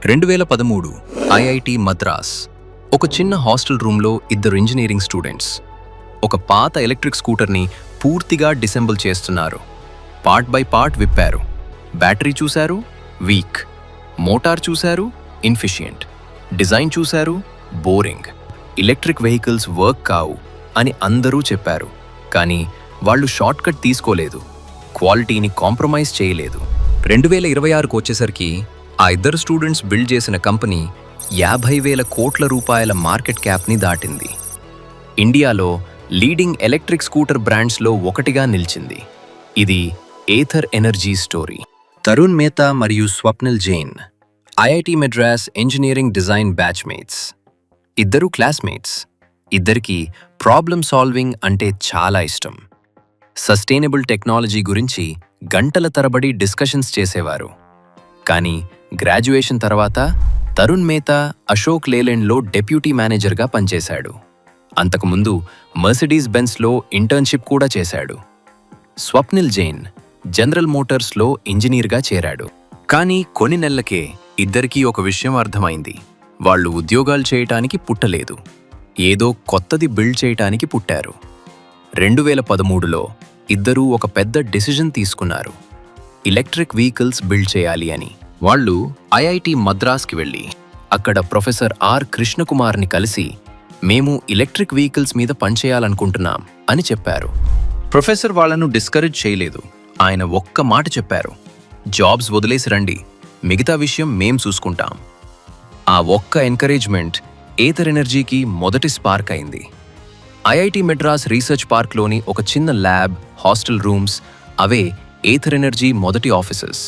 2013 IIT Madras. ఒక చిన్న hostel రూమ్లో ఇద్దరు ఇంజనీరింగ్ స్టూడెంట్స్ ఒక పాత ఎలక్ట్రిక్ స్కూటర్ని పూర్తిగా డిసెంబుల్ చేస్తున్నారు. పార్ట్ బై పార్ట్ విప్పారు. బ్యాటరీ చూశారు, వీక్. మోటార్ చూశారు, ఇన్ఫిషియంట్. డిజైన్ చూశారు, బోరింగ్. ఎలక్ట్రిక్ వెహికల్స్ వర్క్ కావు అని అందరూ చెప్పారు. కానీ వాళ్ళు షార్ట్కట్ తీసుకోలేదు, క్వాలిటీని కాంప్రమైజ్ చేయలేదు. 2026కు వచ్చేసరికి ఆ ఇద్దరు స్టూడెంట్స్ బిల్డ్ చేసిన కంపెనీ 50,000 కోట్ల రూపాయల మార్కెట్ క్యాప్ని దాటింది. ఇండియాలో లీడింగ్ ఎలక్ట్రిక్ స్కూటర్ బ్రాండ్స్లో ఒకటిగా నిలిచింది. ఇది Ather energy story. Tarun Mehta మరియు Swapnil Jain IIT Madras engineering design batchmates. ఇద్దరు క్లాస్మేట్స్. ఇద్దరికీ ప్రాబ్లమ్ సాల్వింగ్ అంటే చాలా ఇష్టం. సస్టైనబుల్ టెక్నాలజీ గురించి గంటల తరబడి డిస్కషన్స్ చేసేవారు. కానీ గ్రాడ్యుయేషన్ తర్వాత తరుణ్ మేతా అశోక్ లేలాండ్లో డెప్యూటీ మేనేజర్గా పనిచేశాడు. అంతకుముందు మర్సిడీస్ బెంజ్లో ఇంటర్న్షిప్ కూడా చేశాడు. స్వప్నిల్ జైన్ జనరల్ మోటార్స్లో ఇంజనీర్గా చేరాడు. కానీ కొన్ని నెలలకే ఇద్దరికీ ఒక విషయం అర్థమైంది. వాళ్ళు ఉద్యోగాలు చేయటానికి పుట్టలేదు, ఏదో కొత్తది బిల్డ్ చేయటానికి పుట్టారు. 2013లో ఇద్దరూ ఒక పెద్ద డెసిజన్ తీసుకున్నారు. ఎలక్ట్రిక్ వెహికల్స్ బిల్డ్ చేయాలి అని. వాళ్ళు ఐఐటి మద్రాస్కి వెళ్ళి అక్కడ ప్రొఫెసర్ ఆర్ కృష్ణకుమార్ని కలిసి మేము ఎలక్ట్రిక్ వెహికల్స్ మీద పనిచేయాలనుకుంటున్నాం అని చెప్పారు. ప్రొఫెసర్ వాళ్లను డిస్కరేజ్ చేయలేదు. ఆయన ఒక్క మాట చెప్పారు, జాబ్స్ వదిలేసి రండి, మిగతా విషయం మేం చూసుకుంటాం. ఆ ఒక్క ఎంకరేజ్మెంట్ ఏథర్ ఎనర్జీకి మొదటి స్పార్క్ అయింది. ఐఐటి మద్రాస్ రీసెర్చ్ పార్క్లోని ఒక చిన్న ల్యాబ్, హాస్టల్ రూమ్స్, అవే ఏథర్ ఎనర్జీ మొదటి ఆఫీసెస్.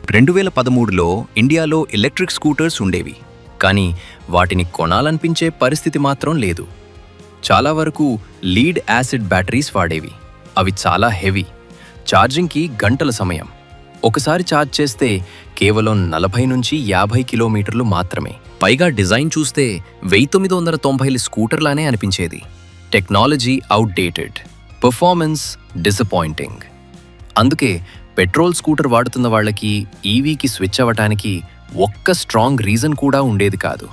2013లో ఇండియాలో ఎలక్ట్రిక్ స్కూటర్స్ ఉండేవి, కానీ వాటిని కొనాలనిపించే పరిస్థితి మాత్రం లేదు. చాలా వరకు లీడ్ యాసిడ్ బ్యాటరీస్ వాడేవి. అవి చాలా హెవీ, ఛార్జింగ్కి గంటల సమయం. ఒకసారి ఛార్జ్ చేస్తే కేవలం 40 నుంచి 50 కిలోమీటర్లు మాత్రమే. పైగా డిజైన్ చూస్తే 1990ల స్కూటర్లానే అనిపించేది. Technology outdated, performance disappointing. అందుకే పెట్రోల్ స్కూటర్ వాడుతున్న వాళ్ళకి ఈవీకి స్విచ్ అవ్వటానికి ఒక్క స్ట్రాంగ్ రీజన్ కూడా ఉండేది కాదు.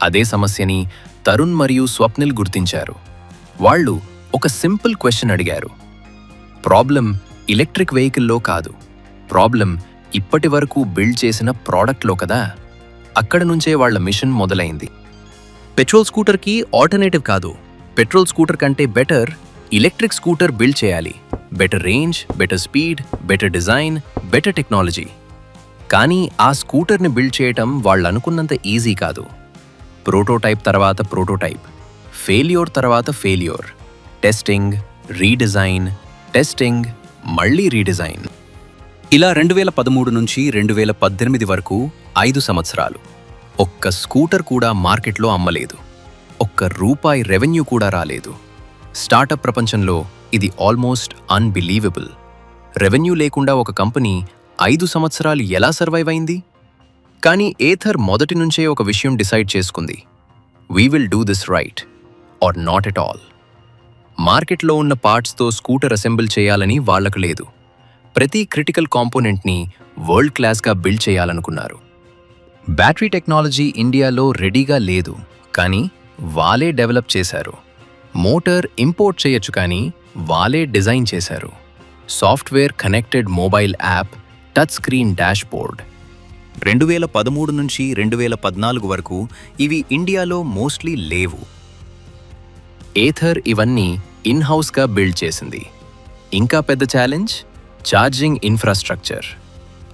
అదే సమస్యని తరుణ్ మరియు స్వప్నిల్ గుర్తించారు. వాళ్ళు ఒక సింపుల్ క్వశ్చన్ అడిగారు. ప్రాబ్లం ఎలక్ట్రిక్ వెహికల్లో కాదు, ప్రాబ్లం ఇప్పటి వరకు బిల్డ్ చేసిన ప్రోడక్ట్లో కదా. అక్కడ నుంచే వాళ్ల మిషన్ మొదలైంది. పెట్రోల్ స్కూటర్కి ఆల్టర్నేటివ్ కాదు, పెట్రోల్ స్కూటర్ కంటే బెటర్ ఎలక్ట్రిక్ స్కూటర్ బిల్డ్ చేయాలి. Better range, better speed, better design, better technology. కానీ ఆ స్కూటర్ని బిల్డ్ చేయటం వాళ్ళు అనుకున్నంత ఈజీ కాదు. ప్రోటోటైప్ తర్వాత ప్రోటోటైప్, ఫెయిల్యూర్ తర్వాత ఫెయిల్యూర్, టెస్టింగ్, రీడిజైన్, టెస్టింగ్, మళ్ళీ రీడిజైన్. ఇలా 2013 నుంచి 2018 వరకు 5 సంవత్సరాలు. ఒక్క స్కూటర్ కూడా మార్కెట్లో అమ్మలేదు, ఒక్క రూపాయి రెవెన్యూ కూడా రాలేదు. స్టార్టప్ ప్రపంచంలో ఇది ఆల్మోస్ట్ అన్బిలీవబుల్. రెవెన్యూ లేకుండా ఒక కంపెనీ 5 సంవత్సరాలు ఎలా సర్వైవ్ అయింది? కానీ ఏథర్ మొదటి నుంచే ఒక విషయం డిసైడ్ చేసుకుంది, we will do this right are not at all. మార్కెట్లో ఉన్న పార్ట్స్తో స్కూటర్ అసెంబుల్ చేయాలని వాళ్లకు లేదు. ప్రతి క్రిటికల్ కాంపోనెంట్ని వరల్డ్ క్లాస్గా బిల్డ్ చేయాలనుకున్నారు. బ్యాటరీ టెక్నాలజీ ఇండియాలో రెడీగా లేదు, కానీ వాళ్ళే డెవలప్ చేశారు. మోటార్ ఇంపోర్ట్ చేయొచ్చు, కానీ వాళ్ళే డిజైన్ చేశారు. Software connected mobile app, touch screen dash board. 2013 నుంచి 2014 వరకు ఇవి ఇండియాలో మోస్ట్లీ లేవు. ఏథర్ ఇవన్నీ ఇన్హౌస్గా బిల్డ్ చేసింది. ఇంకా పెద్ద ఛాలెంజ్ ఛార్జింగ్ ఇన్ఫ్రాస్ట్రక్చర్.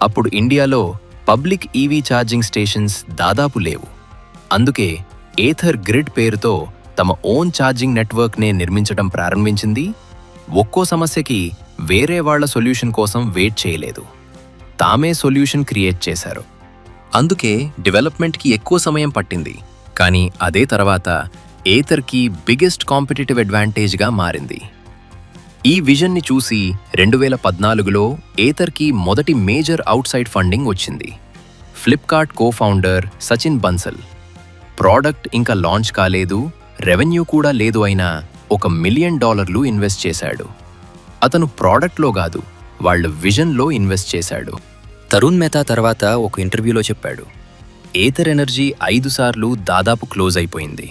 అప్పుడు ఇండియాలో పబ్లిక్ ఈవీ ఛార్జింగ్ స్టేషన్స్ దాదాపు లేవు. అందుకే ఏథర్ గ్రిడ్ పేరుతో తమ ఓన్ ఛార్జింగ్ నెట్వర్క్నే నిర్మించడం ప్రారంభించింది. ఒక్కో సమస్యకి వేరే వాళ్ల సొల్యూషన్ కోసం వెయిట్ చేయలేదు, తామే సొల్యూషన్ క్రియేట్ చేశారు. అందుకే డెవలప్మెంట్కి ఎక్కువ సమయం పట్టింది, కానీ అదే తర్వాత ఏథర్కి బిగ్గెస్ట్ కాంపిటిటివ్ అడ్వాంటేజ్గా మారింది. ఈ విజన్ని చూసి 2014లో ఏథర్కి మొదటి మేజర్ అవుట్సైడ్ ఫండింగ్ వచ్చింది. Flipkart co-founder Sachin Bansal. Product ఇంకా లాంచ్ కాలేదు, రెవెన్యూ కూడా లేదు, అయినా $1 మిలియన్ ఇన్వెస్ట్ చేశాడు. అతను ప్రోడక్ట్లో కాదు, వాళ్ళ విజన్లో ఇన్వెస్ట్ చేశాడు. తరుణ్ మేతా తర్వాత ఒక ఇంటర్వ్యూలో చెప్పాడు, ఏథర్ ఎనర్జీ 5 సార్లు దాదాపు క్లోజ్ అయిపోయింది.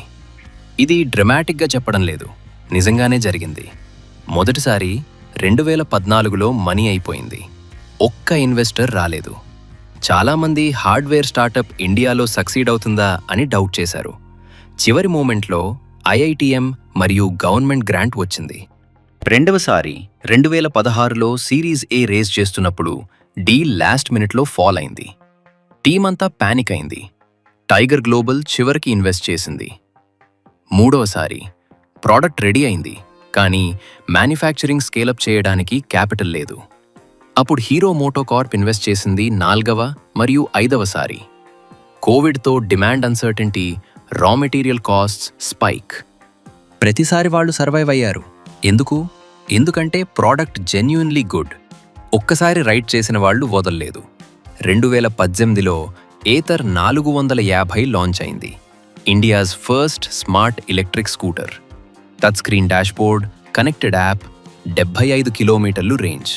ఇది డ్రమాటిక్గా చెప్పడం లేదు, నిజంగానే జరిగింది. మొదటిసారి 2014లో మనీ అయిపోయింది. ఒక్క ఇన్వెస్టర్ రాలేదు. చాలామంది హార్డ్వేర్ స్టార్టప్ ఇండియాలో సక్సీడ్ అవుతుందా అని డౌట్ చేశారు. చివరి మూమెంట్లో ఐఐటిఎం మరియు గవర్నమెంట్ గ్రాంట్ వచ్చింది. రెండవసారి 2016లో సిరీస్ ఏ రేస్ చేస్తున్నప్పుడు డీల్ లాస్ట్ మినిట్లో ఫాల్ అయింది. టీమ్ అంతా పానిక్ అయింది. టైగర్ గ్లోబల్ చివరికి ఇన్వెస్ట్ చేసింది. మూడవసారి ప్రోడక్ట్ రెడీ అయింది, కానీ మ్యానుఫ్యాక్చరింగ్ స్కేలప్ చేయడానికి క్యాపిటల్ లేదు. అప్పుడు హీరో మోటోకార్ప్ ఇన్వెస్ట్ చేసింది 4వ మరియు 5వసారి. కోవిడ్తో demand uncertainty, raw material costs spike. ప్రతిసారి వాళ్ళు సర్వైవ్ అయ్యారు. ఎందుకంటే ప్రోడక్ట్ జెన్యూన్లీ గుడ్. ఒక్కసారి రైట్ చేసిన వాళ్ళు వదల్లేదు. 2018లో ఏథర్ 450 లాంచ్ అయింది. India's first smart electric scooter. Touch screen dashboard, connected app, 75 కిలోమీటర్లు రేంజ్.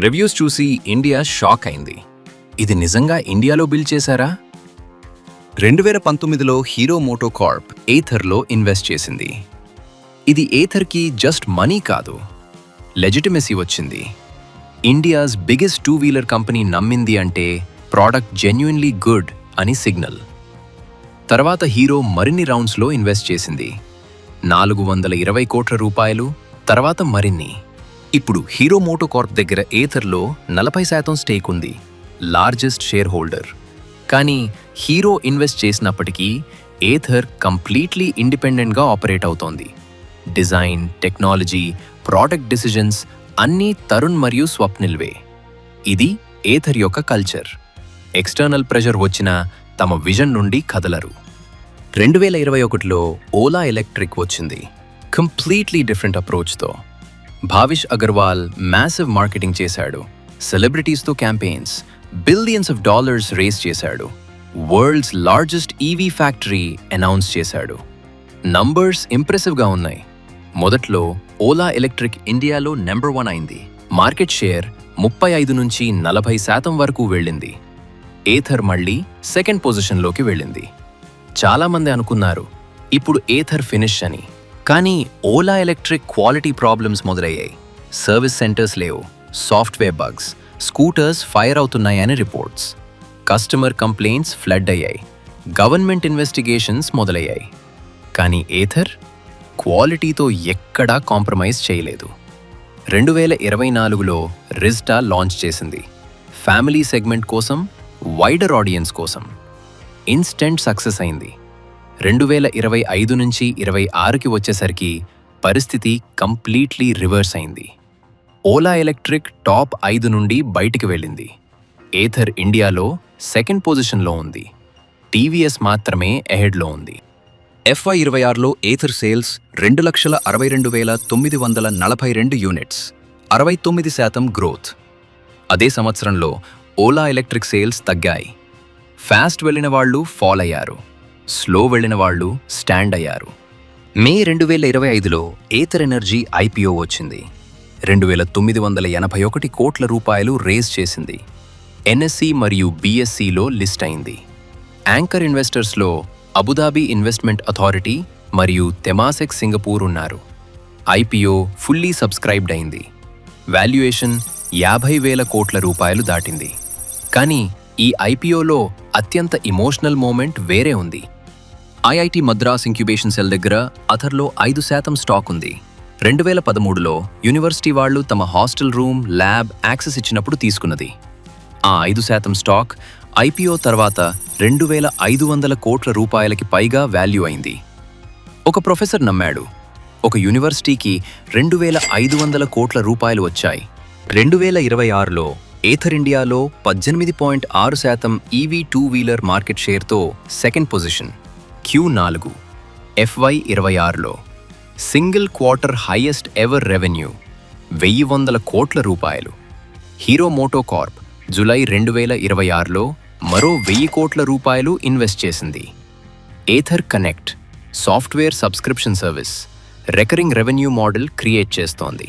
రివ్యూస్ చూసి ఇండియా షాక్ అయింది. ఇది నిజంగా ఇండియాలో బిల్డ్ చేశారా? 2019లో హీరో మోటోకార్ప్ ఏథర్లో ఇన్వెస్ట్ చేసింది. ఇది ఏథర్కి జస్ట్ మనీ కాదు, లెజిటిమసీ వచ్చింది. ఇండియాస్ బిగ్గెస్ట్ 2-వీలర్ కంపెనీ నమ్మింది అంటే ప్రోడక్ట్ జెన్యూన్లీ గుడ్ అని సిగ్నల్. తర్వాత హీరో మరిన్ని రౌండ్స్లో ఇన్వెస్ట్ చేసింది. 420 కోట్ల రూపాయలు, తర్వాత మరిన్ని. ఇప్పుడు హీరో మోటోకార్ప్ దగ్గర ఏథర్లో 40% స్టేక్ ఉంది, లార్జెస్ట్ షేర్ హోల్డర్. కానీ హీరో ఇన్వెస్ట్ చేసినప్పటికీ ఏథర్ కంప్లీట్లీ ఇండిపెండెంట్గా ఆపరేట్ అవుతోంది. డిజైన్, టెక్నాలజీ, ప్రోడక్ట్ డిసిజన్స్ అన్నీ తరుణ్ మరియు స్వప్నిల్వే. ఇది ఏథర్ యొక్క కల్చర్. ఎక్స్టర్నల్ ప్రెషర్ వచ్చినా తమ విజన్ నుండి కదలరు. 2021లో ఓలా ఎలక్ట్రిక్ వచ్చింది, కంప్లీట్లీ డిఫరెంట్ అప్రోచ్తో. భావిష్ అగర్వాల్ మ్యాసివ్ మార్కెటింగ్ చేశాడు. సెలబ్రిటీస్తో campaigns, billions of dollars raise చేశాడు. World's largest EV factory announce చేశాడు. నంబర్స్ ఇంప్రెసివ్గా ఉన్నాయి. మొదట్లో ఓలా ఎలక్ట్రిక్ ఇండియాలో నెంబర్ 1 అయింది. మార్కెట్ షేర్ 35 నుంచి 40% వరకు వెళ్ళింది. ఏథర్ మళ్ళీ సెకండ్ పొజిషన్లోకి వెళ్ళింది. చాలామంది అనుకున్నారు ఇప్పుడు ఏథర్ ఫినిష్ అని. కానీ ఓలా ఎలక్ట్రిక్ క్వాలిటీ ప్రాబ్లమ్స్ మొదలయ్యాయి. సర్వీస్ సెంటర్స్ లేవు, సాఫ్ట్వేర్ బగ్స్, స్కూటర్స్ ఫైర్ అవుతున్నాయని రిపోర్ట్స్, కస్టమర్ కంప్లైంట్స్ ఫ్లడ్ అయ్యాయి, గవర్నమెంట్ ఇన్వెస్టిగేషన్స్ మొదలయ్యాయి. కానీ ఏథర్ క్వాలిటీతో ఎక్కడా కాంప్రమైజ్ చేయలేదు. 2024లో రిజ్టా లాంచ్ చేసింది. ఫ్యామిలీ సెగ్మెంట్ కోసం, వైడర్ ఆడియన్స్ కోసం. ఇన్స్టెంట్ సక్సెస్ అయింది. 2025 నుంచి 26కి వచ్చేసరికి పరిస్థితి కంప్లీట్లీ రివర్స్ అయింది. ఓలా ఎలక్ట్రిక్ టాప్ 5 నుండి బయటికి వెళ్ళింది. ఏథర్ ఇండియాలో సెకండ్ పొజిషన్లో ఉంది. టీవీఎస్ మాత్రమే ఎహెడ్లో ఉంది. FY26లో ఏథర్ సేల్స్ 2,62,942 యూనిట్స్, 69% గ్రోత్. అదే సంవత్సరంలో ఓలా ఎలక్ట్రిక్ సేల్స్ తగ్గాయి. ఫాస్ట్ వెళ్ళిన వాళ్ళు ఫాల్ అయ్యారు, స్లో వెళ్ళిన వాళ్ళు స్టాండ్ అయ్యారు. మే 2025లో ఏథర్ ఎనర్జీ IPO వచ్చింది. 2,981 కోట్ల రూపాయలు రేజ్ చేసింది. NSE మరియు BSEలో లిస్ట్ అయింది. యాంకర్ ఇన్వెస్టర్స్లో అబుదాబి ఇన్వెస్ట్మెంట్ అథారిటీ మరియు తెమాసెక్ సింగపూర్ ఉన్నారు. IPO ఫుల్లీ సబ్స్క్రైబ్డ్ అయింది. వాల్యుయేషన్ 50,000 కోట్ల రూపాయలు దాటింది. కానీ ఈ IPOలో అత్యంత ఇమోషనల్ మూమెంట్ వేరే ఉంది. IIT మద్రాస్ ఇంక్యుబేషన్ సెల్ దగ్గర అథర్లో 5% స్టాక్ ఉంది. 2013లో యూనివర్సిటీ వాళ్ళు తమ హాస్టల్ రూమ్, ల్యాబ్ యాక్సెస్ ఇచ్చినప్పుడు తీసుకున్నది. ఆ 5% స్టాక్ IPO తర్వాత 2,500 కోట్ల రూపాయలకి పైగా వాల్యూ అయింది. ఒక ప్రొఫెసర్ నమ్మాడు, ఒక యూనివర్సిటీకి 2,500 కోట్ల రూపాయలు వచ్చాయి. 2026లో ఏథర్ ఇండియాలో 18.6% EV 2-వీలర్ మార్కెట్ షేర్తో సెకండ్ పొజిషన్. Q4 FY26లో single quarter highest ever revenue 1,100 కోట్ల రూపాయలు. హీరో మోటోకార్ప్ జూలై 2026లో మరో 1,000 కోట్ల రూపాయలు ఇన్వెస్ట్ చేసింది. Ather connect software subscription service recurring revenue model create చేస్తోంది.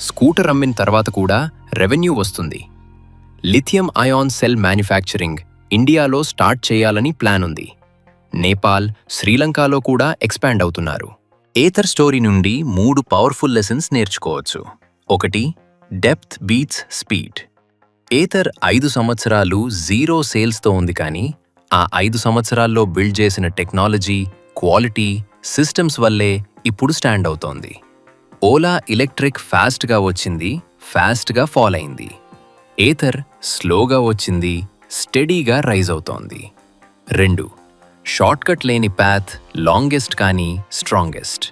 స్కూటర్ అమ్మిన తర్వాత కూడా రెవెన్యూ వస్తుంది. లిథియం అయాన్ సెల్ మ్యానుఫ్యాక్చరింగ్ ఇండియాలో స్టార్ట్ చేయాలని ప్లాన్ ఉంది. నేపాల్, శ్రీలంకలో కూడా ఎక్స్పాండ్ అవుతున్నారు. ఏథర్ స్టోరీ నుండి 3 పవర్ఫుల్ లెసన్స్ నేర్చుకోవచ్చు. 1. Depth beats speed. ఏథర్ 5 సంవత్సరాలు జీరో సేల్స్తో ఉంది, కానీ ఆ 5 సంవత్సరాల్లో బిల్డ్ చేసిన టెక్నాలజీ, క్వాలిటీ, సిస్టమ్స్ వల్లే ఇప్పుడు స్టాండ్ అవుతోంది. ఓలా ఎలక్ట్రిక్ ఫాస్ట్గా వచ్చింది, ఫాస్ట్గా ఫాల్ అయింది. ఏథర్ స్లోగా వచ్చింది, స్టడీగా రైజ్ అవుతోంది. 2. షార్ట్కట్ లేని పాత్, లాంగెస్ట్ కానీ strongest.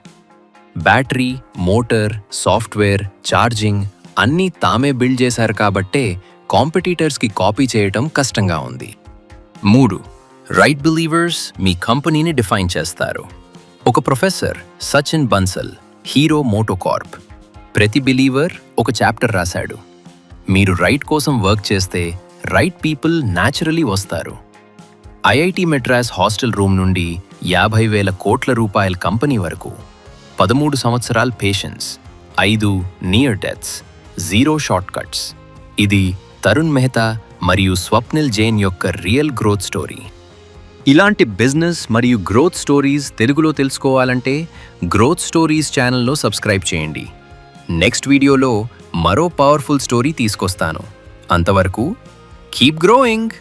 Battery, motor, software, charging అన్నీ తామే బిల్డ్ చేశారు కాబట్టే కాంపిటీటర్స్కి కాపీ చేయటం కష్టంగా ఉంది. 3. రైట్ బిలీవర్స్ మీ కంపెనీని డిఫైన్ చేస్తారు. ఒక ప్రొఫెసర్ సచిన్ బన్సల్, హీరో మోటోకార్ప్. ప్రతి బిలీవర్ ఒక చాప్టర్ రాశాడు. మీరు రైట్ కోసం వర్క్ చేస్తే రైట్ పీపుల్ న్యాచురలీ వస్తారు. ఐఐటి మెడ్రాస్ హాస్టల్ రూమ్ నుండి 50,000 కోట్ల రూపాయల కంపెనీ వరకు 13 సంవత్సరాల patience, 5 near deaths, 0 short cuts. ఇది తరుణ్ మెహతా మరియు స్వప్నిల్ జైన్ యొక్క రియల్ గ్రోత్ స్టోరీ. ఇలాంటి బిజినెస్ మరియు గ్రోత్ స్టోరీస్ తెలుగులో తెలుసుకోవాలంటే గ్రోత్ స్టోరీస్ ఛానల్ను సబ్స్క్రైబ్ చేయండి. నెక్స్ట్ వీడియోలో మరో పవర్ఫుల్ స్టోరీ తీసుకొస్తాను. అంతవరకు కీప్ గ్రోయింగ్.